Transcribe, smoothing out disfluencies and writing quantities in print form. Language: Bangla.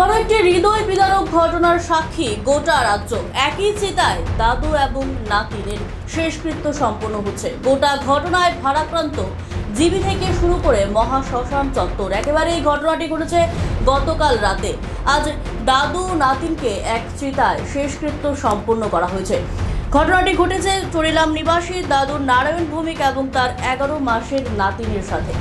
আবারও একটি হৃদয় বিদারক ঘটনার সাক্ষী গোটা রাজ্য। একই চিতায় দাদু এবং নাতিনের শেষকৃত্য সম্পন্ন হচ্ছে। গোটা ঘটনায় ভারাক্রান্ত জিবি থেকে শুরু করে মহা শ্মশান চত্বর। একেবারে এই ঘটনাটি ঘটেছে গতকাল রাতে। আজ দাদু নাতিনকে এক চিতায় শেষকৃত্য সম্পন্ন করা হয়েছে। ঘটনাটি ঘটেছে চরিলাম নিবাসী দাদু নারায়ণ ভৌমিক এবং তার 11 মাসের নাতিনের সাথে।